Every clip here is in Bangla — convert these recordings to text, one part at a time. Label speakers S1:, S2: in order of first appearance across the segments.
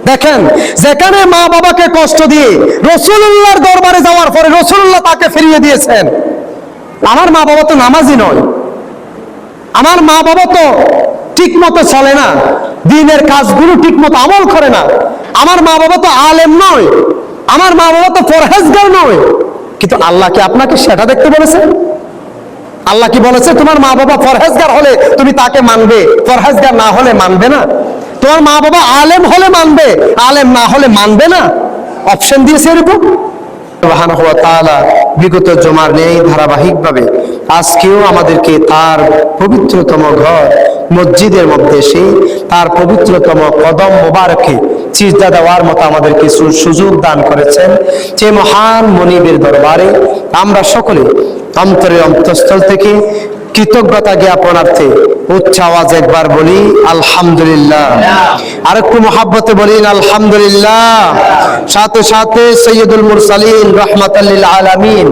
S1: দেখেন, যেখানে মা বাবাকে কষ্ট দিয়ে রাসূলুল্লাহর দরবারে যাওয়ার পরে রাসূলুল্লাহ তাকে ফিরিয়ে দিয়েছেন। আমার মা বাবা তো নামাজি নয়, আমার মা বাবা তো ঠিক মতো চলে না, দ্বীনের কাজগুলো ঠিক মতো আমল করে না, আমার মা বাবা তো আলেম নয়, আমার মা বাবা তো পরহেজগার নয়, কিন্তু আল্লাহ কি আপনাকে সেটা দেখতে বলেছে? আল্লাহ কি বলেছে তোমার মা বাবা পরহেজগার হলে তুমি তাকে মানবে, পরহেজগার না হলে মানবে না? তোমার মা বাবা আলেম হলে মানবে, আলেম না হলে মানবে না? অপশন দিয়েছে এরকম। সুবহানাহু ওয়া তাআলা বিগত জুমার নেই ধারাবাহিকভাবে আজকেও আমাদেরকে তার পবিত্রতম ঘর মসজিদের মধ্যে এসে তার পবিত্রতম কদম মোবারকে সিজদা দেওয়ার মতো আমাদেরকে সুযোগ দান করেছেন। যে মহান মনিবের দরবারে আমরা সকলে অন্তরের অন্তঃস্থল থেকে কৃতজ্ঞতা জ্ঞাপনার্থে উচ্চ আওয়াজ একবার বলি আলহামদুলিল্লাহ, আর একটু মহাব্বতে বলিন আলহামদুলিল্লাহ। সাথে সাথে সৈয়দুল মুরসালিন রাহমাতাল লিল আলামিন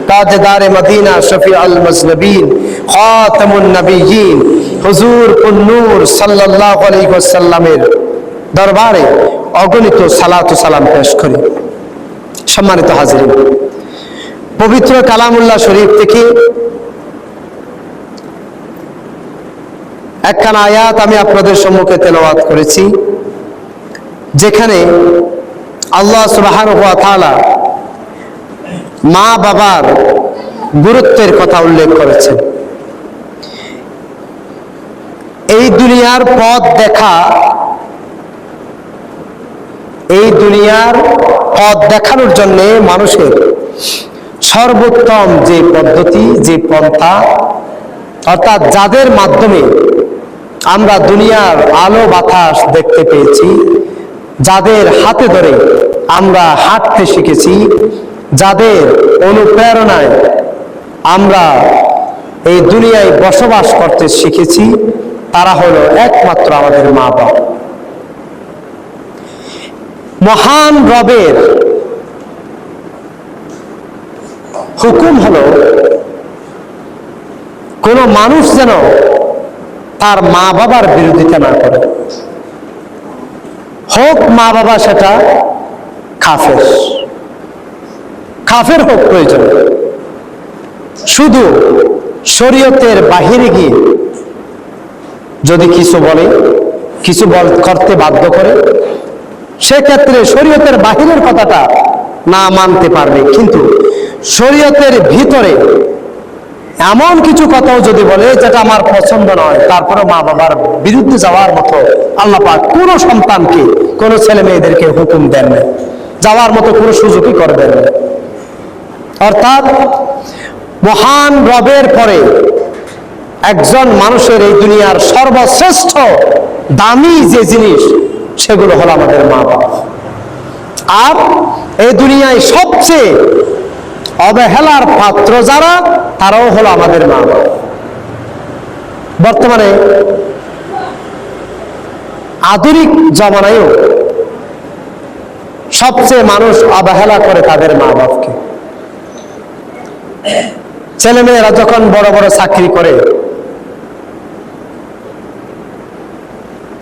S1: তাজদার মদিনা শফিউল মুজনবিন খাতামুন নবিয়্যিন হুজুর কুন-নূর সাল্লাল্লাহু আলাইহি ওয়াসাল্লামের দরবারে অগণিত সালাত ও সালাম পেশ করি। সম্মানিত হাজিরিন, পবিত্র কালামুল্লাহ শরীফ থেকে একখানা আয়াত আমি আপনাদের সম্মুখে তেলাওয়াত করেছি, যেখানে আল্লাহ সুবহানাহু ওয়া তাআলা মা বাবার গুরুত্বের কথা উল্লেখ করেছেন। এই দুনিয়ার পথ দেখা, এই দুনিয়ার পথ দেখানোর জন্য মানুষের সর্বোত্তম যে পদ্ধতি, যে পন্থা, অর্থাৎ যাদের মাধ্যমে আমরা দুনিয়ার আলো বাতাস দেখতে পেয়েছি, যাদের হাতে ধরে আমরা হাঁটতে শিখেছি, যাদের অনুপ্রেরণায় আমরা এই দুনিয়ায় বসবাস করতে শিখেছি, তারা হলো একমাত্র আমাদের মা বাবা। মহান রবের হুকুম হলো কোন মানুষ যেন তার মা বাবার বিরোধিতা না করে, হোক মা বাবা সেটা কাফের, কাফের হোক প্রয়োজন, শুধু শরীয়তের বাহিরে গিয়ে যদি কিছু বলে, কিছু করতে বাধ্য করে, সেক্ষেত্রে শরীয়তের বাহিরের কথাটা না মানতে পারবে, কিন্তু শরীয়তের ভিতরে এমন কিছু কথাও যদি বলে যেটা আমার পছন্দ নয়, তারপরে মা বাবার বিরুদ্ধে যাওয়ার মতো আল্লাহ পাক কোনো সন্তানকে, কোনো ছেলে মেয়েদেরকে হুকুম দেন না, যাওয়ার মতো কোনো সুযোগই করবেন না। অর্থাৎ মহান রবের পরে একজন মানুষের এই দুনিয়ার সর্বশ্রেষ্ঠ দামি যে জিনিস, সেগুলো হলো আমাদের মা বাবা। আর এই দুনিয়ায় সবচেয়ে অবহেলার পাত্র যারা, তারাও হলো আমাদের মা বাবা। বর্তমানে আধুনিক জমানায়ও সবচেয়ে মানুষ অবহেলা করে তাদের মা বাবাকে। ছেলেমেয়েরা যখন বড় বড় চাকরি করে,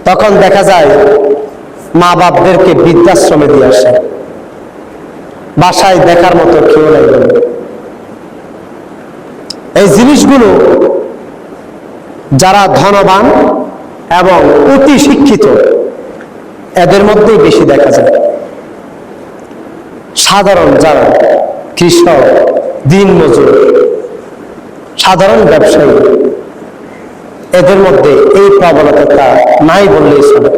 S1: তখন দেখা যায় মা বাপদেরকে বৃদ্ধাশ্রমে দিয়ে আসে, বাসায় দেখার মতো কেউ নাই। এই জিনিসগুলো যারা ধনবান এবং অতি শিক্ষিত, এদের মধ্যেই বেশি দেখা যায়। সাধারণ যারা কৃষক, দিনমজুর, সাধারণ ব্যবসায়ী, এদের মধ্যে এই প্রবণতাটা নাই বললেই চলে।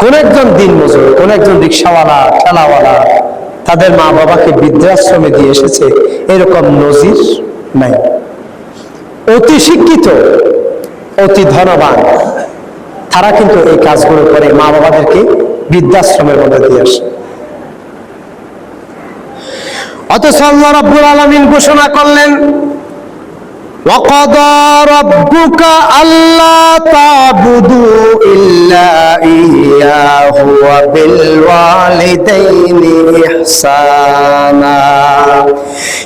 S1: কোন একজন দিনমজুর, কোন একজন রিক্সাওয়ালা, ঠেলাওয়ালা তাদের মা বাবাকে বৃদ্ধাশ্রমে দিয়ে এসেছে, এরকম নজির নাই। অতি শিক্ষিত, অতি ধনবান, তারা কিন্তু এই কাজগুলো করে মা বাবাদেরকে বৃদ্ধাশ্রমের মধ্যে দিয়ে আসে। অথচ আল্লাহ রাব্বুল আলামিন ঘোষণা করলেন, وقضى ربك ألا تعبدوا إلا إياه وبالوالدين إحسانا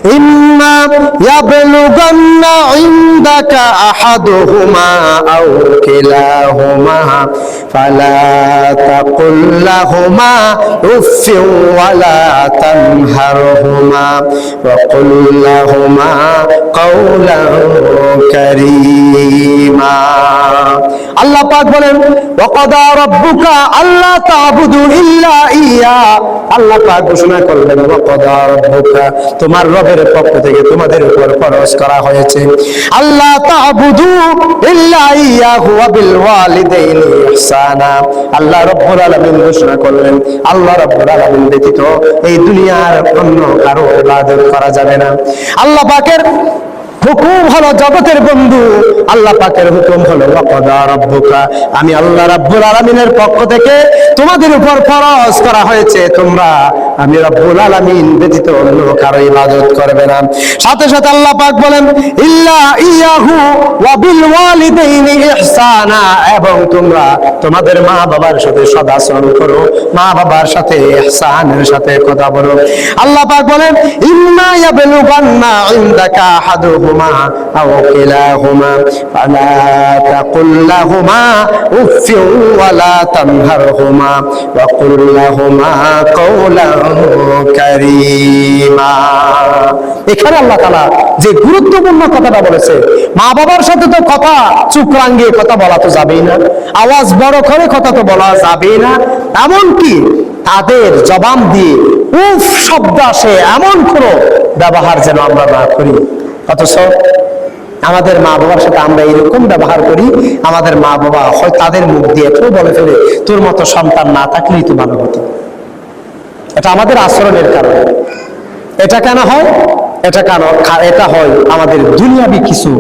S1: إما يبلغن عندك أحدهما أو كلاهما فلا تقل لهما أف ولا تنهرهما وقل لهما قولا كريما আল্লাহ পাক বলেন ওয়াকাদা রাব্বুকা আল্লা তা'বুদু ইল্লা ইয়া আল্লাহ পাক ঘোষণা করলেন ওয়াকাদা রাব্বুকা তোমার রবের পক্ষ থেকে তোমাদের উপর ফরজ করা হয়েছে আল্লাহ তা'বুদু ইল্লা ইয়াহু ওয়া বিল ওয়ালিদাইনি ইহসানা আল্লাহ রাব্বুল আলামিন ঘোষণা করলেন আল্লাহ রাব্বুল আলামিন ব্যতীত এই দুনিয়ার অন্য কারো ইবাদত করা যাবে না আল্লাহ পাকের হুকুম হলো জগতের বন্ধু আল্লাহ পাকের হুকুম হলো ওয়াকাদা রাব্বুকা আমি আল্লাহ রাব্বুল আলামিনের পক্ষ থেকে তোমাদের উপর ফরজ করা হয়েছে তোমরা আমি রাব্বুল আলামিন ব্যতীত অন্য কারো ইবাদত করবে না সাথে সাথে আল্লাহ পাক বলেন ইল্লা ইয়াহু ওয়া বিল ওয়ালিদাইনি ইহসানা এবং তোমরা তোমাদের মা বাবার সাথে সদাচরণ করো মা বাবার সাথে ইহসানের সাথে কথা বলো আল্লাহ পাক বলেন ইম্মা ইয়াবলুগান্না ইনদাকা আহাদুহুমা أو كلاهما فلا تقل لهما أف ولا تنهرهما وقل لهما قولا كريما এখানে আল্লাহ তাআলা যে গুরুত্বপূর্ণ কথাটা বলেছে মা বাবার সাথে তো কথা চুপ রাঙিয়ে কথা বলা তো যাবেই না আওয়াজ বড় করে কথা তো বলা যাবেই না এমনকি তাদের জবান দিয়ে উফ শব্দ আসে এমন কোনো ব্যবহার যেন আমরা না করি অথচ আমাদের মা বাবার সাথে আমরা এরকম ব্যবহার করি আমাদের মা বাবা হয় তাদের মুখ দিয়ে তো বলে ফেলে তোর মতো সন্তান না থাকলেই তো ভালো হতো এটা আমাদের আচরণের কারণে এটা কেন হয় এটা হয় আমাদের দুনিয়াবি কিছু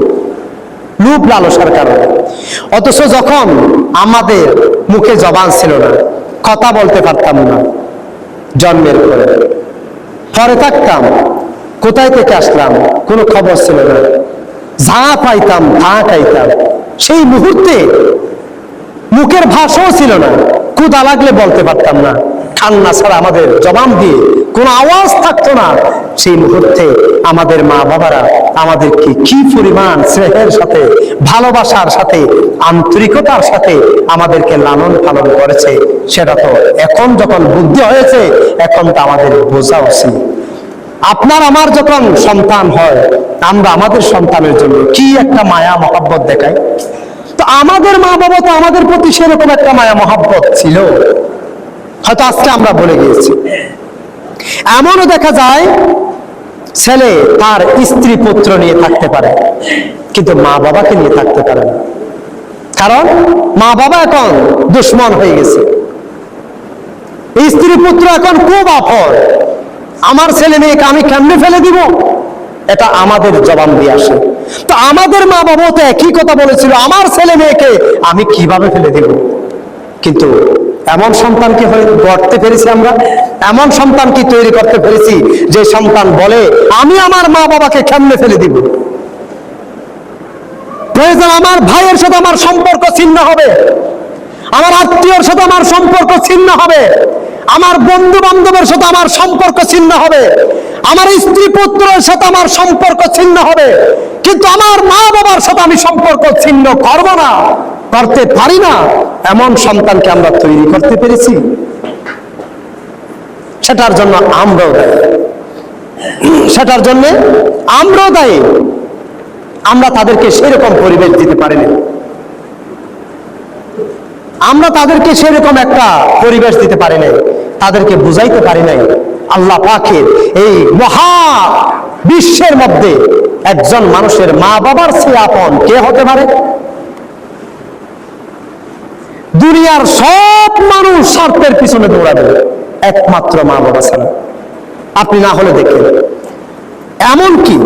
S1: লোভ লালসার কারণে অথচ যখন আমাদের মুখে জবান ছিল না কথা বলতে পারতাম না জন্মের পরে থাকতাম কোথায় থেকে আসলাম কোনো খবর ছিল না যা পাইতাম তা খাইতাম সেই মুহূর্তে মুখের ভাষাও ছিল না ক্ষুধা লাগলে বলতে পারতাম না কান্না ছাড়া আমাদের জবান দিয়ে কোনো আওয়াজ থাকতো না সেই মুহূর্তে আমাদের মা বাবারা আমাদেরকে কি পরিমাণ স্নেহের সাথে ভালোবাসার সাথে আন্তরিকতার সাথে আমাদেরকে লালন পালন করেছে সেটা তো এখন যখন বুদ্ধি হয়েছে এখন তো আমাদের বোঝা উচিত আপনার আমার যখন সন্তান হয় আমরা আমাদের সন্তানের জন্য কি একটা মায়া মহব্বত দেখাই তো আমাদের মা বাবা তো আমাদের প্রতি সেরকম একটা মায়া মহব্বত ছিল হয়তো আজকে আমরা ভুলে গিয়েছি এমনও দেখা যায় ছেলে তার স্ত্রী পুত্র নিয়ে থাকতে পারে কিন্তু মা বাবাকে নিয়ে থাকতে পারে না কারণ মা বাবা এখন দুশ্মন হয়ে গেছে স্ত্রী পুত্র এখন খুব আপন আমার ছেলে মেয়েকে আমি কেমনে ফেলে দিব এটা আমাদের জবান দিয়ে আসে তো আমাদের মা বাবা তো একই কথা বলেছিল আমার ছেলে মেয়েকে আমি কিভাবে ফেলে দিব কিন্তু এমন সন্তান কি গড়তে পেরেছি আমরা এমন সন্তান কি তৈরি করতে পেরেছি যে সন্তান বলে আমি আমার মা বাবাকে কেমনে ফেলে দিব প্রয়োজন আমার ভাইয়ের সাথে আমার সম্পর্ক ছিন্ন হবে আমার আত্মীয়র সাথে আমার সম্পর্ক ছিন্ন হবে আমার বন্ধু বান্ধবের সাথে আমার সম্পর্ক ছিন্ন হবে আমার স্ত্রী পুত্রের সাথে আমার সম্পর্ক ছিন্ন হবে কিন্তু আমার মা বাবার সাথে আমি সম্পর্ক ছিন্ন করব না করতে পারি না এমন সন্তানকে আমরা তৈরি করতে পেরেছি সেটার জন্য আমরাও দায়ী আমরা তাদেরকে সেরকম পরিবেশ দিতে পারিনি আমরা তাদেরকে সেরকম একটা পরিবেশ দিতে পারি নাই তাদেরকে বুঝাইতে পারি নাই আল্লাহ পাকের এই মহা বিশ্বের মধ্যে একজন মানুষের মা বাবার চেয়ে আপন কে হতে পারে দুনিয়ার সব মানুষ স্বার্থের পিছনে দৌড়াবে একমাত্র মা বাবা ছাড়া আপনি না হলে দেখেন এমনকি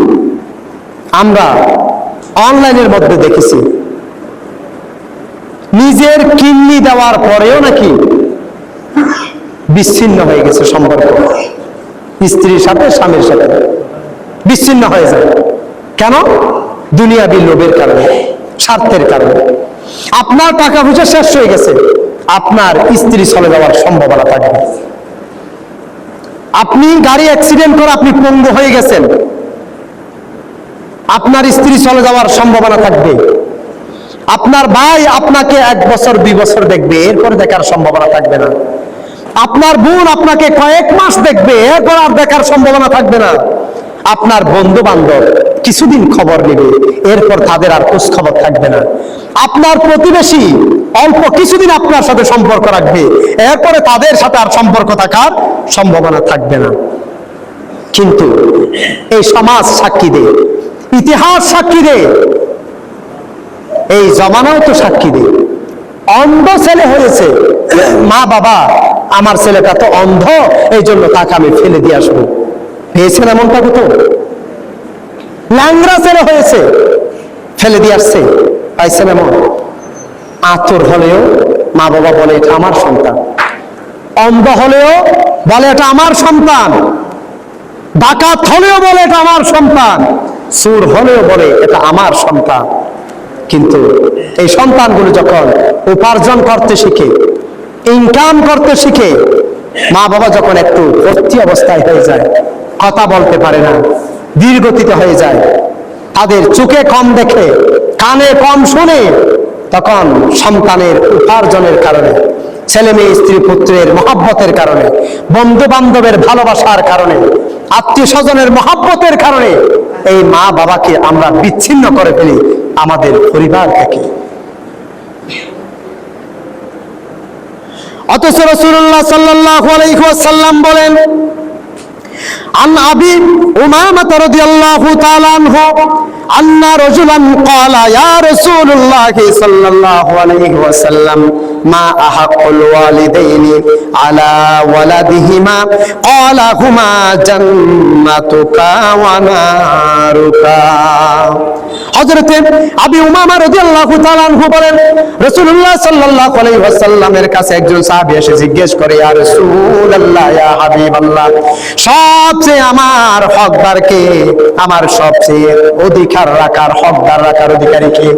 S1: আমরা অনলাইনের মধ্যে দেখেছি নিজের কিডনি দেওয়ার পরেও নাকি বিচ্ছিন্ন হয়ে গেছে সম্পর্ক স্ত্রীর সাথে স্বামীর সাথে বিচ্ছিন্ন হয়ে যায় কেন দুনিয়াবী লোভের কারণে, স্বার্থের কারণে। আপনার টাকা পয়সা শেষ হয়ে গেছে, আপনার স্ত্রী চলে যাওয়ার সম্ভাবনা থাকবে। আপনি গাড়ি অ্যাক্সিডেন্ট করে আপনি পঙ্গু হয়ে গেছেন, আপনার স্ত্রী চলে যাওয়ার সম্ভাবনা থাকবে। আপনার ভাই আপনাকে 1 বছর 2 বছর দেখবে, এরপরে দেখার সম্ভাবনা থাকবে না। আপনার বোন আপনাকে কয়েক মাস দেখবে, এরপর আর দেখার সম্ভাবনা থাকবে না। আপনার বন্ধু বান্ধব কিছুদিন খবর নেবে, এরপর তাদের আর খোঁজ খবর থাকবে না। আপনার প্রতিবেশী অল্প কিছুদিন আপনার সাথে সম্পর্ক রাখবে, এরপরে তাদের সাথে আর সম্পর্ক থাকার সম্ভাবনা থাকবে না। কিন্তু এই সমাজ সাক্ষী দেয়, ইতিহাস সাক্ষী দেয়, এই জমানাও তো সাক্ষী দেয়। অন্ধ ছেলে হয়েছে, মা বাবা আমার ছেলেটা তো অন্ধ, এই জন্য তাকে আমি ফেলে দিয়ে আসবো। পেয়েছেন এমনটা কত? ল্যাংড়া ছেলে হয়েছে, ফেলে দিয়ে আসছে, পাইছেন এমন? আতর হলেও মা বাবা বলে এটা আমার সন্তান, অন্ধ হলেও বলে এটা আমার সন্তান, ডাকাত হলেও বলে এটা আমার সন্তান, চোর হলেও বলে এটা আমার সন্তান। কিন্তু এই সন্তানগুলো যখন উপার্জন করতে শিখে, ইনকাম করতে শিখে, মা বাবা যখন একটু ভর্তি অবস্থায় হয়ে যায়, কথা বলতে পারে না, ধীরগতিতে হয়ে যায়, তাদের চোখে কম দেখে, কানে কম শুনে, তখন সন্তানের উপার্জনের কারণে, ছেলে মেয়ে স্ত্রী পুত্রের মহব্বতের কারণে, বন্ধু বান্ধবের ভালোবাসার কারণে, আত্মীয় স্বজনের মহব্বতের কারণে এই মা বাবাকে আমরা বিচ্ছিন্ন করে ফেলি আমাদের পরিবার থেকে। অথচ রাসূলুল্লাহ সাল্লাল্লাহু আলাইহি ওয়াসাল্লাম বলেন, আন আবি উমামা রাদিয়াল্লাহু তাআলা আনহু আন্না রাজুলান ক্বালা ইয়া রাসূলুল্লাহ সাল্লাল্লাহু আলাইহি ওয়াসাল্লাম মা আহাক্কুল ওয়ালিদাইনি আলা ওয়ালাদিহিমা ক্বালা হুমা জান্নাতুকা ওয়া নারুকা। হযরত আবি উমামা রাদিয়াল্লাহু তাআলা আনহু বলেন, রাসূলুল্লাহ সাল্লাল্লাহু আলাইহি ওয়াসাল্লামের কাছে একজন সাহাবী এসে জিজ্ঞেস করে, ইয়া রাসূলুল্লাহ, ইয়া হাবিবাল্লাহ, সবচেয়ে আমার হকদার কে? আমার সবচেয়ে অধিকার রাখার, হকদার রাখার অধিকারী কে?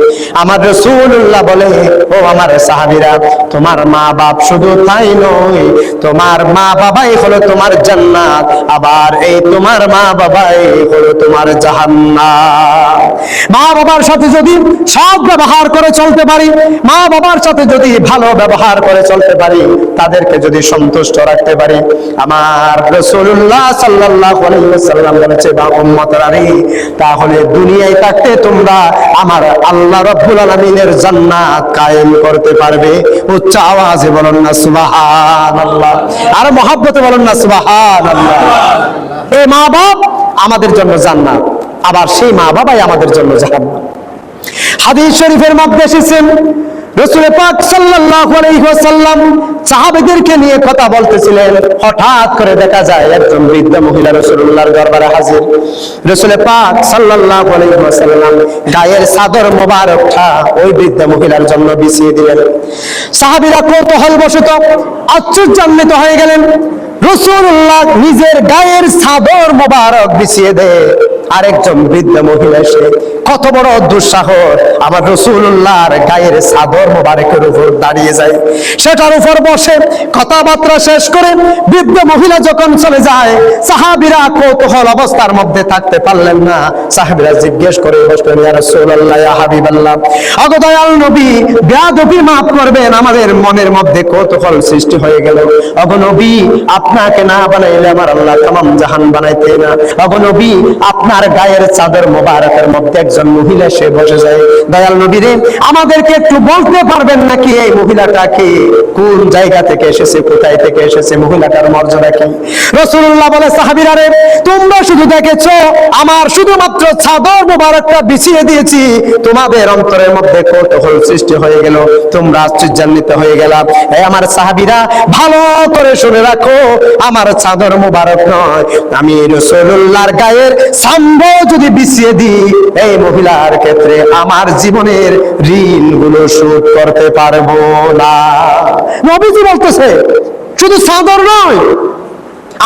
S1: আমার রাসূলুল্লাহ বলে, ও আমার সাহাবীরা, তোমার মা বাপ, শুধু তাই নয়, তোমার মা বাবাই হলো তোমার জান্নাত, আবার এই তোমার মা বাবাই হলো তোমার জাহান্নাম। মা বাবার সাথে যদি সৎ ব্যবহার করে চলতে পারি, মা বাবার সাথে যদি ভালো ব্যবহার করে চলতে পারি, তাদেরকে যদি সন্তুষ্ট রাখতে পারি, আমার রাসূলুল্লাহ সাল্লাল্লাহু আলাইহি ওয়াসাল্লাম বলেছে, বা উম্মতরা রে, তাহলে দুনিয়ায় থাকতে তোমরা আমার আল্লাহ রাব্বুল আলামিনের জান্নাত কায়েম করতে পারবে। উচ্চ আওয়াজে বলুন না সুবহানাল্লাহ, আর মহব্বতে বলুন না সুবহানাল্লাহ। এই মা বাপ আমাদের জন্য জান্নাত, আবার সেই মা বাবাই আমাদের জন্য জাহান্নাম। হাদিস শরীফের মধ্যে এসেছে, রাসূল পাক সাল্লাল্লাহু আলাইহি ওয়াসাল্লাম সাহাবীদেরকে নিয়ে কথা বলতেছিলেন, হঠাৎ করে দেখা যায় একজন বৃদ্ধ মহিলা রাসূলুল্লাহর দরবারে হাজির। রাসূল পাক সাল্লাল্লাহু আলাইহি ওয়াসাল্লাম গায়ের চাদর মোবারকটা ওই বৃদ্ধ মহিলার জন্য বিছিয়ে দিলেন। সাহাবীরা কৌতূহলবশত আশ্চর্যান্বিত হয়ে গেলেন। রাসূলুল্লাহ নিজের গায়ের চাদর মোবারক বিছিয়ে দেয়, আরেকজন বৃদ্ধ মহিলা এসে, কত বড় দুঃসাহস, আবার রাসূলুল্লাহর গায়ের চাদর মোবারকের উপর দাঁড়িয়ে যায়, সেটার উপর বসে কথাবার্তা শেষ করে বৃদ্ধ মহিলা যখন চলে যায়, সাহাবীরা কৌতূহল অবস্থার মধ্যে থাকতে পারলেন না। সাহাবীরা জিজ্ঞেস করে বসলেন, ইয়া রাসূলুল্লাহ, ইয়া হাবিবাল্লাহ, ওগো দয়াল নবী, বেয়াদবি মাফ করবেন, আমাদের মনের মধ্যে কৌতূহল সৃষ্টি হয়ে গেল। ওগো নবী, আপনাকে না বানাইলে আমার আল্লাহ তামাম জাহান বানাইতে না। ওগো নবী, আপনার গায়ের চাদর মোবারকের মধ্যে একজন মহিলা সে বসে যায়। দয়াল নবী রে, আমাদেরকে একটু বলতে পারবেন নাকি এই মহিলাটা কে, কোন জায়গা থেকে এসেছে, কোথায় থেকে এসেছে, মহিলাটার মর্যাদা কি? রাসূলুল্লাহ বলে, সাহাবীরা রে, তোমরা শুধু দেখেছো আমার শুধুমাত্র চাদর মোবারকটা বিছিয়ে দিয়েছি, তোমাদের অন্তরের মধ্যে কৌতূহল সৃষ্টি হয়ে গেল, তোমরা আশ্চর্যান্বিত হয়ে গেলাম। এই আমার সাহাবীরা, ভালো করে শুনে রাখো, আমার চাদর মোবারক নয়, আমি রাসূলুল্লাহর গায়ের সাম্বো যদি বিছিয়ে দিই, এই মহিলার ক্ষেত্রে আমার জীবনের ঋণগুলো শোধ করতে পারবো না। নবীজি বলতেছে, শুধু চাদর নয়,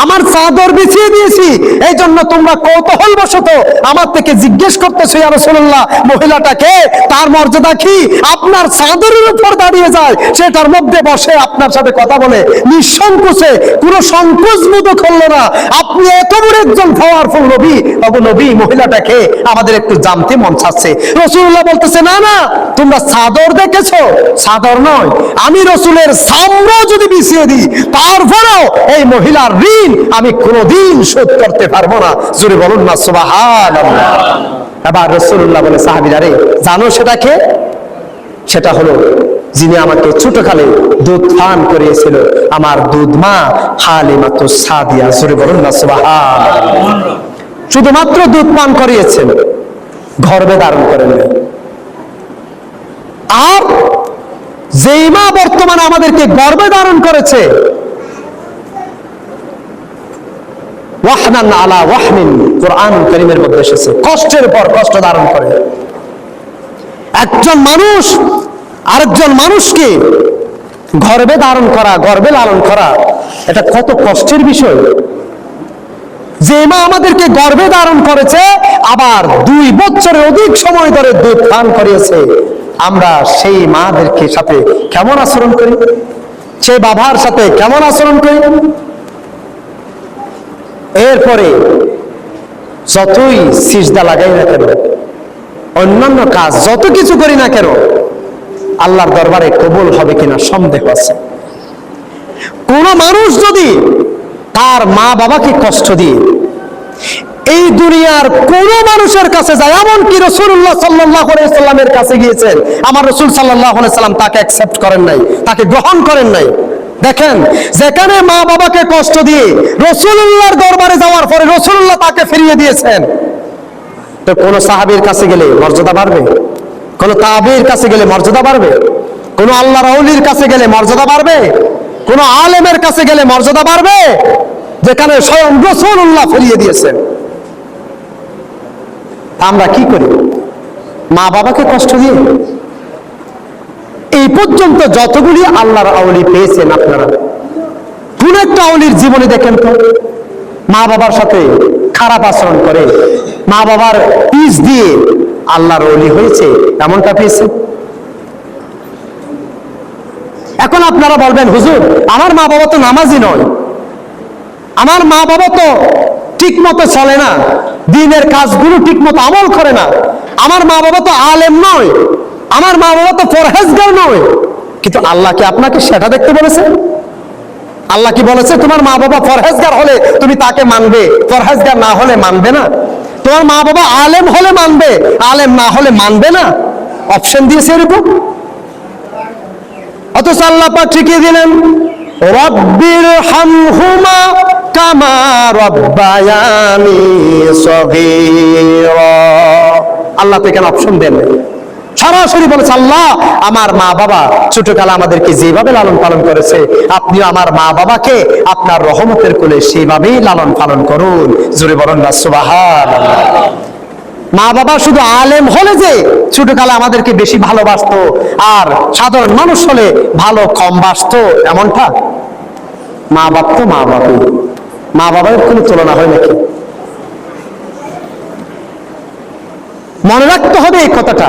S1: আমার চাদর বিছিয়ে দিয়েছি, এই জন্য তোমরা কৌতূহল বশত আমার থেকে জিজ্ঞেস করতেছো ইয়া রাসূলুল্লাহ মহিলাটাকে, তার মর্যাদা কি? আপনার চাদরের উপর দাঁড়িয়ে যায়, সেটার মধ্যে বসে আপনার সাথে কথা বলে নিঃসংকোচে, কোনো সংকোচ বোধ করলো না। আপনি এত বড় একজন পাওয়ারফুল নবী, নবী মহিলাটাকে আমাদের একটু জানতে মন চাচ্ছে। রাসূলুল্লাহ বলতেছে না না, তোমরা চাদর দেখেছো? চাদর নয়, আমি রাসূলের চামড়া যদি বিছিয়ে দিই তারপরেও এই মহিলার ঋণ আমি কোনোদিন শোধ করতে পারবো না। জোরে বলুন না সুবহানাল্লাহ। এবার রাসূলুল্লাহ বলে, সাহাবীরা রে, জানো সেটা কে? সেটা হলো যিনি আমাকে ছোটকালে দুধ পান করিয়েছিল, আমার দুধ মা হালিমাতুস সাদিয়া। জোরে বলুন না সুবহানাল্লাহ। শুধুমাত্র দুধ পান করিয়েছেন, গর্ভে ধারণ করেন। আর যেই মা বর্তমানে আমাদেরকে গর্ভে ধারণ করেছে, ওয়াহনান আলা ওয়াহনিন, কুরআন কারীমের মধ্যে এসেছে, কষ্টের পর কষ্ট ধারণ করে। একজন মানুষ আরেকজন মানুষকে গর্ভে ধারণ করা, গর্ভে লালন করা, এটা কত কষ্টের বিষয়। যে মা আমাদেরকে গর্ভে ধারণ করেছে, আবার 2 বছরের অধিক সময় ধরে দুধ পান করিয়েছে, আমরা সেই মাদেরকে সাথে কেমন আচরণ করি? সেই বাবার সাথে কেমন আচরণ করি? এরপরে যতই সিজদা লাগাই না কেন, অন্যান্য কাজ যত কিছু করি না কেন, আল্লাহর দরবারে কবুল হবে কিনা সন্দেহ আছে। কোন মানুষ যদি তার মা বাবাকে কষ্ট দিয়ে এই দুনিয়ার কোন মানুষের কাছে যায়, এমনকি রাসূলুল্লাহ সাল্লাল্লাহু আলাইহি সাল্লামের কাছে গিয়েছেন, আমার রাসূল সাল্লাল্লাহু আলাইহি সাল্লাম তাকে অ্যাকসেপ্ট করেন নাই, তাকে গ্রহণ করেন নাই। দেখেন, যেখানে মা বাবাকে কষ্ট দিয়ে রাসূলুল্লাহর দরবারে যাওয়ার পরে রাসূলুল্লাহ তাকে ফিরিয়ে দিয়েছেন, তো কোন সাহাবীর কাছে গেলে মর্যাদা বাড়বে? কোন তাবির কাছে গেলে মর্যাদা বাড়বে? কোন আল্লাহর ওলির কাছে গেলে মর্যাদা বাড়বে? কোন আলেমের কাছে গেলে মর্যাদা বাড়বে? যেখানে স্বয়ং রাসূলুল্লাহ ফিরিয়ে দিয়েছেন। আমরা কি করি? মা বাবাকে কষ্ট দিয়ে। এই পর্যন্ত যতগুলি আল্লাহর আউলি পেয়েছেন আপনারা, কোন একটা আউলির জীবনে দেখেন তো মা বাবার সাথে খারাপ আচরণ করে, মা বাবার পিছ দিয়ে আল্লাহর ওলি হয়েছে, এমনটা পেয়েছে? এখন আপনারা বলবেন, হুজুর আমার মা বাবা তো নামাজি নয়, আমার মা বাবা তো ঠিক মতো চলে না, দিনের কাজগুলো ঠিক মতো আমল করে না, আমার মা বাবা তো আলেম নয়, আমার মা বাবা তো পরহেজগার নয়। কিন্তু আল্লাহ কি আপনাকে সেটা দেখতে বলেছে? আল্লাহ কি বলেছে তোমার মা বাবা পরহেজগার হলে তুমি তাকে মানবে, পরহেজগার না হলে মানবে না? তোমার মা বাবা আলেম হলে মানবে, আলেম না হলে মানবে না? অপশন দিয়েছে এরকম। অথচ আল্লাহ পাক ঠিকই দিলেন, রব্বির হামহুমা কামা রব্বায়ানি সগীরা। আল্লাহ তো এখানে অপশন দেন, সরাসরি বলেছে আল্লাহ আমার মা বাবা ছোটকালে আমাদেরকে যেভাবে লালন পালন করেছে, আপনিও আমার মা বাবাকে আপনার রহমতের কোলে সেইভাবেই লালন পালন করুন। জোরে বলুন না সুবহানাল্লাহ। মা বাবা শুধু আলেম হলে যে ছোটকালে আমাদেরকে বেশি ভালোবাসতো, আর সাধারণ মানুষ হলে ভালো কম বাসতো, এমনটা? মা বাপ তো মা বাপই, মা বাবার কোনো তুলনা হয় নাকি? মনে রাখতে হবে এই কথাটা।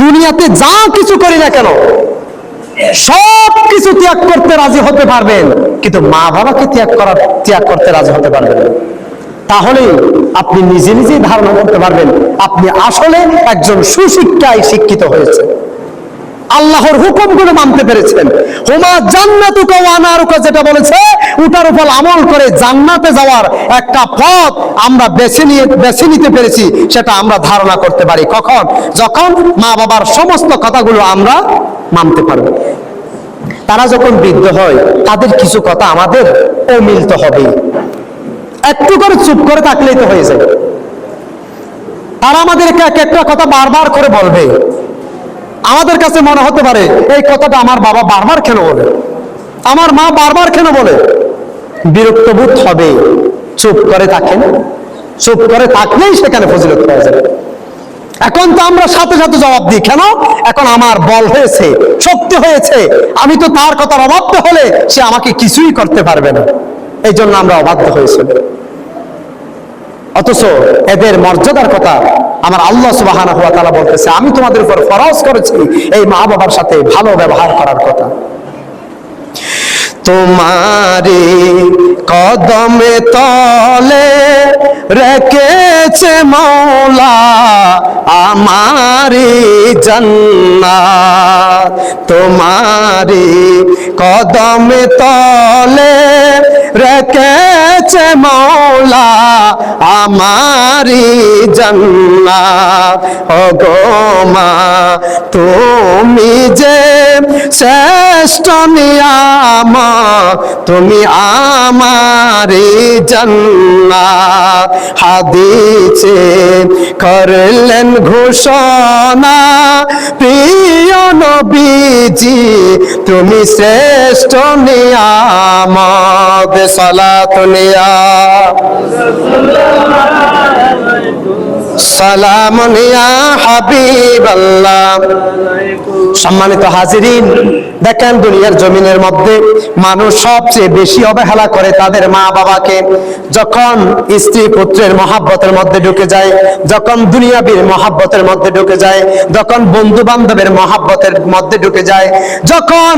S1: দুনিয়াতে যা কিছু করি না কেন, সব কিছু ত্যাগ করতে রাজি হতে পারবেন, কিন্তু মা বাবাকে ত্যাগ করতে রাজি হতে পারবেন না। তাহলে আপনি নিজে নিজেই ধারণা করতে পারবেন আপনি আসলে একজন সুশিক্ষায় শিক্ষিত হয়েছে, আল্লাহর হুকুমগুলো মানতে পেরেছেন। হুমা জান্নাতুকা ওয়া নারুকা যেটা বলেছে, ওটার উপর আমল করে জান্নাতে যাওয়ার একটা পথ আমরা বেছে নিতে পেরেছি, সেটা আমরা ধারণা করতে পারি কখন? যখন মা বাবার সমস্ত কথাগুলো আমরা মানতে পারব। তারা যখন বৃদ্ধ হয়, তাদের কিছু কথা আমাদের অমিলতে হবে, একটু করে চুপ করে থাকলেই তো হয়ে যায়। তারা আমাদেরকে এক একটা কথা বারবার করে বলবে, আমাদের কাছে মনে হতে পারে এই কথাটা আমার বাবা বারবার কেন বলে, আমার মা বারবার কেন বলে। বিরক্ত বোধ হবে, চুপ করে থাকেন, চুপ করে থাকলেই সেখানে ফজিলত পাওয়া যাবে। এখন তো আমরা সাথে সাথে জবাব দিই, কেন? এখন আমার বল হয়েছে, শক্তি হয়েছে, আমি তো তার কথার অবাধ্য হলে সে আমাকে কিছুই করতে পারবে না। এই জন্য আমরা অবাধ্য হয়েছিল। অথচ এদের মর্যাদার কথা আমার আল্লাহ সুবহানাহু ওয়া তাআলা বলতেছে, আমি তোমাদের উপর ফরজ করেছি এই মা বাবার সাথে ভালো ব্যবহার করার কথা। তোমারি কদমে তলে রেখেছে মওলা আমারি জান্নাত, তোমারি কদমে তলে রেখেছে মওলা আমারি জান্নাত। ও গো মা তুমি যে শ্রেষ্ঠ নিয়ামত, তুমি আমারি জান্নাত। হাদিসে করলেন ঘোষণা প্রিয় নবীজি, তুমি শ্রেষ্ঠ নিয়ামত। সালাতুন ইয়া সালামুন ইয়া হাবিবাল্লাহ। সম্মানিত হাজিরিন, দেখেন দুনিয়ার জমিনের মধ্যে মানুষ সবচেয়ে বেশি অবহেলা করে তাদের মা বাবাকে। যখন স্ত্রী পুত্রের মহাব্বতের মধ্যে ঢুকে যায়, যখন দুনিয়াবীর মহাব্বতের মধ্যে ঢুকে যায়, যখন বন্ধু বান্ধবের মহাব্বতের মধ্যে ঢুকে যায়, যখন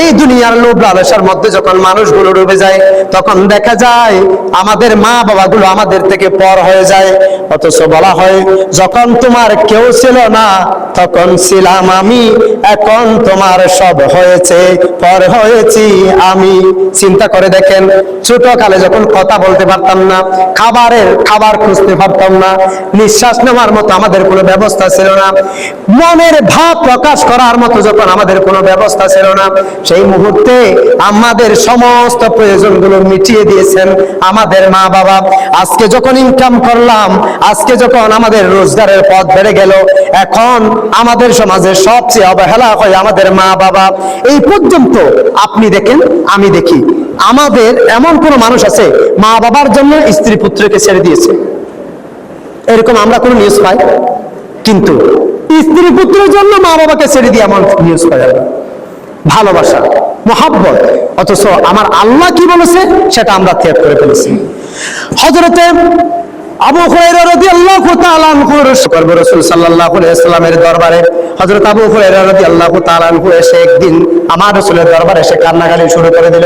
S1: এই দুনিয়ার লোভ লালসার মধ্যে যখন মানুষগুলো ডুবে যায়, তখন দেখা যায় আমাদের মা বাবাগুলো আমাদের থেকে পর হয়ে যায়। অথচ বলা হয়, যখন তোমার কেউ ছিল না তখন ছিলাম আমি, এখন তোমার সব হয়েছে, পর হয়েছি আমি। চিন্তা করে দেখেন, ছোটকালে যখন কথা বলতে পারতাম না, খাবার খুঁজতে পারতাম না, নিঃশ্বাস নেওয়ার মতো আমাদের কোনো ব্যবস্থা ছিল না, মনের ভাব প্রকাশ করার মতো যখন আমাদের কোনো ব্যবস্থা ছিল না, সেই মুহূর্তে আমাদের সমস্ত প্রয়োজনগুলো মিটিয়ে দিয়েছেন আমাদের মা বাবা। আজকে যখন ইনকাম করলাম, আজকে যখন আমাদের রোজগারের পথ বেড়ে গেল, এখন আমাদের সমাজে সবচেয়ে অবহেলা হয় আমাদের মা বাবা। এই পর্যন্ত আপনি দেখেন, আমি দেখি, আমাদের এমন কোন মানুষ আছে মা বাবার জন্য স্ত্রী পুত্রকে ছেড়ে দিয়েছে? এরকম আমরা কোন নিউজ পাই? কিন্তু স্ত্রী পুত্রের জন্য মা বাবাকে ছেড়ে দিয়ে এমন নিউজ পাই আমরা। ভালোবাসা, মহাব্বত, অথচ আমার আল্লাহ কি বলেছে সেটা আমরা ত্যাগ করে ফেলেছি। হযরতে আবু হুরায়রা রাদিয়াল্লাহু তাআলা আনহু রাসূল সাল্লাল্লাহু আলাইহি ওয়াসাল্লামের দরবারে হযরত আবু হুরায়রা রাদিয়াল্লাহু তাআলা আনহু এসে একদিন আমার রাসূলের দরবারে এসে কান্নাকাটি শুরু করে দিল।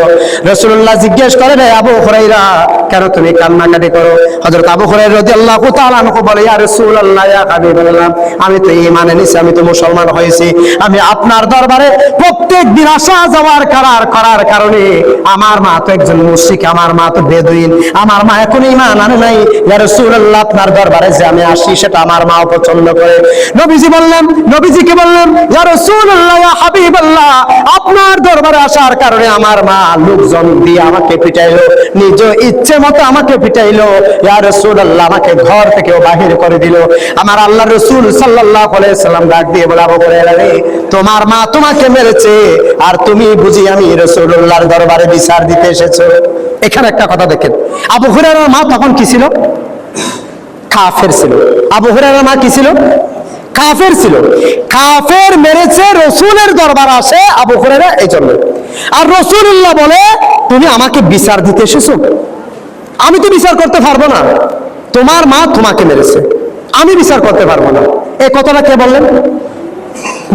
S1: রাসূলুল্লাহ জিজ্ঞেস করেন, আবু হুরায়রা, কেন তুমি কান্নাকাটি করো? হযরত আবু হুরায়রা রাদিয়াল্লাহু তাআলা আনহু বলে, ইয়া রাসূলুল্লাহ, ইয়া হাবিবাল্লাহ, আমি তো ঈমান এনেছি, আমি তো মুসলমান হয়েছি, আমি আপনার দরবারে প্রত্যেকদিন আসা যাওয়ার করার কারণে আমার মা তো একজন মুশরিক, আমার মা তো বেদুইন, আমার মা এখন ঈমান আনে নাই। ইয়া রাসূলুল্লাহ, আপনার দরবারে যে আমি আসি সেটা আমার মাও পছন্দ করে। নবীজিকে বললেন, ইয়া রাসূলুল্লাহ, ইয়া হাবিবাল্লাহ, আপনার দরবারে আসার কারণে আমার মা লোকজন দিয়ে আমাকে পিটাইলো, নিজ ইচ্ছে মতো আমাকে পিটাইলো। ইয়া রাসূলুল্লাহ, আমাকে ঘর থেকেও বাহির করে দিল। আমার আল্লাহর রাসূল সাল্লাল্লাহু আলাইহি সাল্লাম ডাক দিয়ে বলে, আবু হুরায়রা রে, তোমার মা তোমাকে মেরেছে, আর তুমি বুঝি আমি রাসূলুল্লাহর দরবারে বিচার দিতে এসেছো? এখানে একটা কথা দেখেন, আবু হুরায়রার মা তখন কি ছিল? কাফের ছিল। আবু হুরায়রার মা কি ছিল? কাফের ছিল। কাফের মেরেছে, রাসূলের দরবারে আসে আবু হুরায়রা এই জন্য। আর রাসূলুল্লাহ বলে, তুমি আমাকে বিচার দিতে এসেছো? আমি তো বিচার করতে পারবো না, তোমার মা তোমাকে মেরেছে, আমি বিচার করতে পারবো না। এই কথাটা কে বললেন?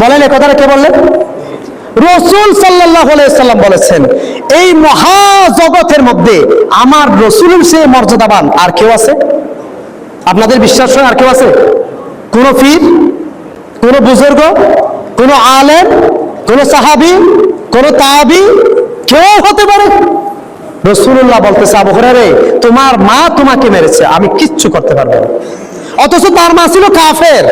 S1: বলেন, এই কথাটা কে বললেন? রাসূল সাল্লাল্লাহু আলাইহি সাল্লাম বলেছেন, এই মহাজগতের মধ্যে আমার রাসূলের চেয়ে মর্যাদাবান আর কেউ আছে? আপনাদের বিশ্বাস হয় আর কেউ আছে? কোন পীর, কোন বুজুর্গ, কোন আলেম, কোন সাহাবী, কোন তাবী, কেউ হতে পারে? রাসূলুল্লাহ বলতেছে, আবু হুরায়রা, তোমার মা তোমাকে মেরেছে, আমি কিচ্ছু করতে পারবো না। অথচ তার মা ছিল কাফের।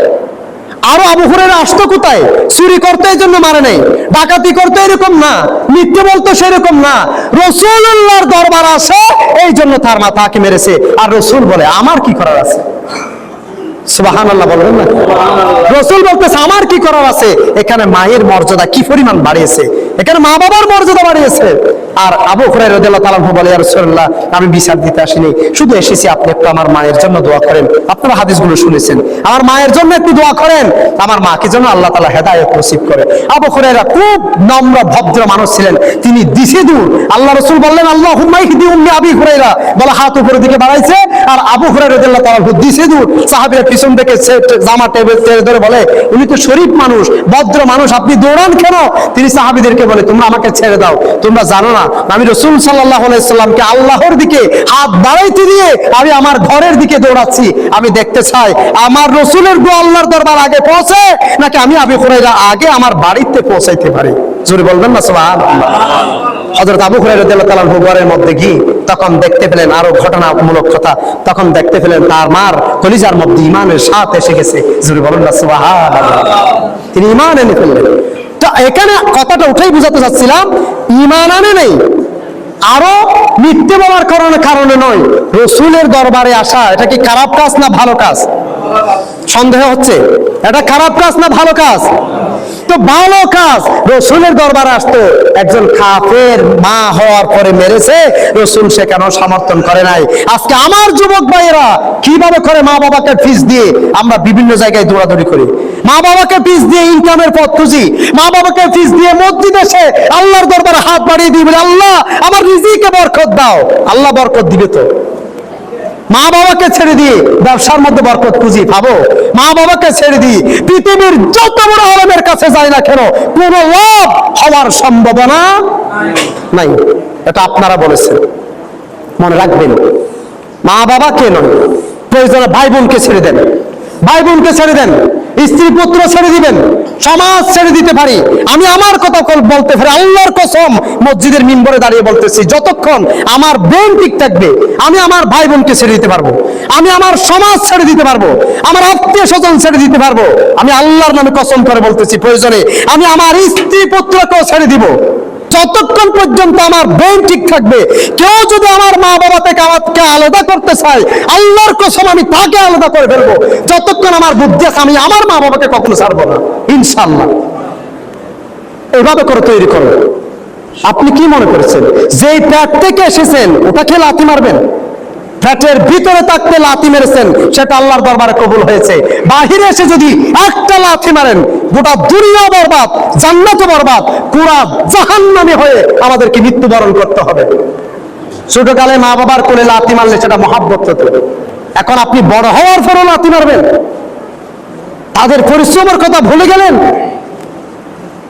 S1: আরো আবু হুরায়রা আসতো কোথায়? চুরি করতে এই জন্য মারে নাই, ডাকাতি করতে এরকম না, মিথ্যে বলতো সেরকম না, রাসূলুল্লাহর দরবার আসে এই জন্য তার মা তাকে মেরেছে। আর রাসূল বলে, আমার কি করার আছে? সুবহানাল্লাহ বলবেন না? রাসূল বলতেছে, আমার কি করার আছে? এখানে মায়ের মর্যাদা কি পরিমাণ বাড়িয়েছে, এখানে মা বাবার মর্যাদা বাড়িয়েছে। আর আবু হুরায়রা রাদিয়াল্লাহু তাআলা বলে, ইয়া রাসূলুল্লাহ, আমি বিচার দিতে আসিনি, শুধু এসেছি আপনি একটু আমার মায়ের জন্য দোয়া করেন। আপনারা হাদিসগুলো শুনেছেন, আমার মায়ের জন্য একটু দোয়া করেন, আমার মাকে যেন আল্লাহ তাআলা হেদায়েত নসিব করে। আবু হুরায়রা খুব নম্র ভদ্র মানুষ ছিলেন, তিনি দিছে দূর। আল্লাহ রাসূল বললেন, আল্লাহুম্মা ইহদি উম্মি আবি হুরায়রা, বলে হাত উপরের দিকে বাড়াইছে, আর আবু হুরায়রা রাদিয়াল্লাহু তাআলা দিছে দূর। সাহাবীরা পিছন থেকে জামা টেবিল ধরে বলে, উনি তো শরীফ মানুষ, ভদ্র মানুষ, আপনি দৌড়ান কেন? তিনি সাহাবীদেরকে বলে, তোমরা আমাকে ছেড়ে দাও, তোমরা জানো না আমি রাসূল সাল্লাল্লাহু আলাইহি সাল্লামকে আল্লাহর দিকে হাত বাড়াইতে দিয়ে আমি আমার ঘরের দিকে দৌড়াচ্ছি। আমি দেখতে চাই আমার রাসূলের দোয়া আল্লাহর দরবার আগে পৌঁছে, নাকি আমি আবু হুরায়রা আগে আমার বাড়িতে পৌঁছাইতে পারি। জোরে বলবেন না সুবহানাল্লাহ। হযরত আবু হুরায়রা রাদিয়াল্লাহু তাআলা ঘরের মধ্যে গিয়ে তখন দেখতে পেলেন আরো ঘটনামূলক কথা, তখন দেখতে পেলেন তার মার কলিজার মধ্যে ঈমানের স্বাদ এসে গেছে। জোরে বলুন না সুবহানাল্লাহ। তিনি ঈমান এনে ফেললেন। তো এখানে কথাটা উঠেই বুঝাতে চাচ্ছিলাম, ঈমান আনে নেই, আরো মিথ্যে বলার কারণে নয়, রাসূলের দরবারে আসা এটা কি খারাপ কাজ না ভালো কাজ? সন্দেহ হচ্ছে এটা খারাপ কাজ না ভালো কাজ? তো ভালো কাজ। রাসূলের দরবারে আসতো একজন কাফের, মা হওয়ার পরে মেরেছে, রাসূল সেখানেও সমর্থন করে নাই। আজকে আমার যুবক ভাইয়েরা কিভাবে করে মা বাবাকে ফিস দিয়ে আমরা বিভিন্ন জায়গায় দৌড়াদৌড়ি করি, মা বাবাকে ফিস দিয়ে ইনকামের পথ খুঁজি, মা বাবাকে ফিস দিয়ে মসজিদে এসে আল্লাহর দরবারে হাত বাড়িয়ে দিই, বলে আল্লাহ আমার রিজিকে বরকত দাও। আল্লাহ বরকত দিবে তো? মা বাবাকে ছেড়ে দিয়ে ব্যবসার মধ্যে বরকত খুঁজি, পাবো? মা বাবাকে ছেড়ে দিয়ে পৃথিবীর যত বড় আলেমের কাছে যায় না কেন, কোনো লাভ হওয়ার সম্ভাবনা নাই। এটা আপনারা বলেছেন, মনে রাখবেন। মা বাবাকে নয়, প্রয়োজনে ভাই বোনকে ছেড়ে দেন, ভাই বোনকে ছেড়ে দেন, স্ত্রী পুত্র ছেড়ে দিবেন, সমাজ ছেড়ে দিতে পারি। আমি আমার কথা বলতে পারি, আল্লাহর কসম মসজিদের মিম্বরে দাঁড়িয়ে বলতেছি, যতক্ষণ আমার বোন ঠিক থাকবে আমি আমার ভাই বোনকে ছেড়ে দিতে পারবো, আমি আমার সমাজ ছেড়ে দিতে পারবো, আমার আত্মীয় স্বজন ছেড়ে দিতে পারবো। আমি আল্লাহর নামে কসম করে বলতেছি, প্রয়োজনে আমি আমার স্ত্রী পুত্রকেও ছেড়ে দিব, যতক্ষণ পর্যন্ত আমার বোন ঠিক থাকবে। কেউ যদি আমার মা বাবা থেকে আমাকে আলাদা করতে চায়, আল্লাহর কসম আমি তাকে আলাদা করে ফেলবো। যতক্ষণ আমার বুদ্ধি আছে আমি আমার মা বাবাকে কখনো ছাড়বো না, ইনশাআল্লাহ। এভাবে করে তৈরি করো। আপনি কি মনে করেছেন যেই প্যাট থেকে এসেছেন ওটাকে লাথি মারবেন? ফ্ল্যাটের ভিতরে থাকতে লাথি মেরেছেন, সেটা আল্লাহর দরবারে কবুল হয়েছে। বাহিরে এসে যদি একটা লাথি মারেন, গোটা দুনিয়া বরবাদ, জান্নাতও বরবাদ, পুরা জাহান্নামী হয়ে আমাদেরকে মৃত্যুবরণ করতে হবে। ছোটকালে মা বাবার কোলে লাথি মারলে সেটা মহাব্বত হতো, এখন আপনি বড় হওয়ার পরও লাথি মারবেন? তাদের পরিশ্রমের কথা ভুলে গেলেন?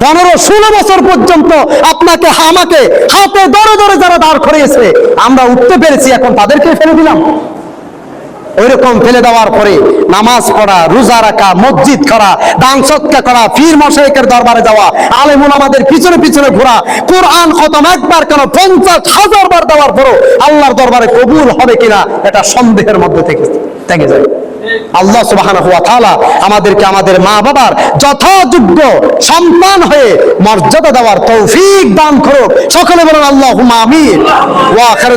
S1: 15-16 বছর পর্যন্ত আপনাকে আমাকে হাতে ধরে ধরে যারা দাঁড় করিয়েছে, আমরা উঠতে পেরেছি, এখন তাদেরকে ফেলে দিলাম। ওইরকম ফেলে দেওয়ার পরে নামাজ পড়া, রোজা রাখা, মসজিদ করা, দান সদকা করা, পীর মশায়েকের দরবারে যাওয়া, আলেম ওলামাদের পিছনে পিছনে ঘোরা, কোরআন খতম একবার কেন 50,000 বার দেওয়ার পরও আল্লাহর দরবারে কবুল হবে কিনা এটা সন্দেহের মধ্যে থেকে যায়। আল্লাহ সুবহানাহু ওয়া তাআলা আমাদেরকে আমাদের মা বাবার যথাযোগ্য সন্তান হয়ে মর্যাদা দেওয়ার তৌফিক দান করুক। সকলে বলেন আল্লাহুম্মা আমিন। ওয়া আখির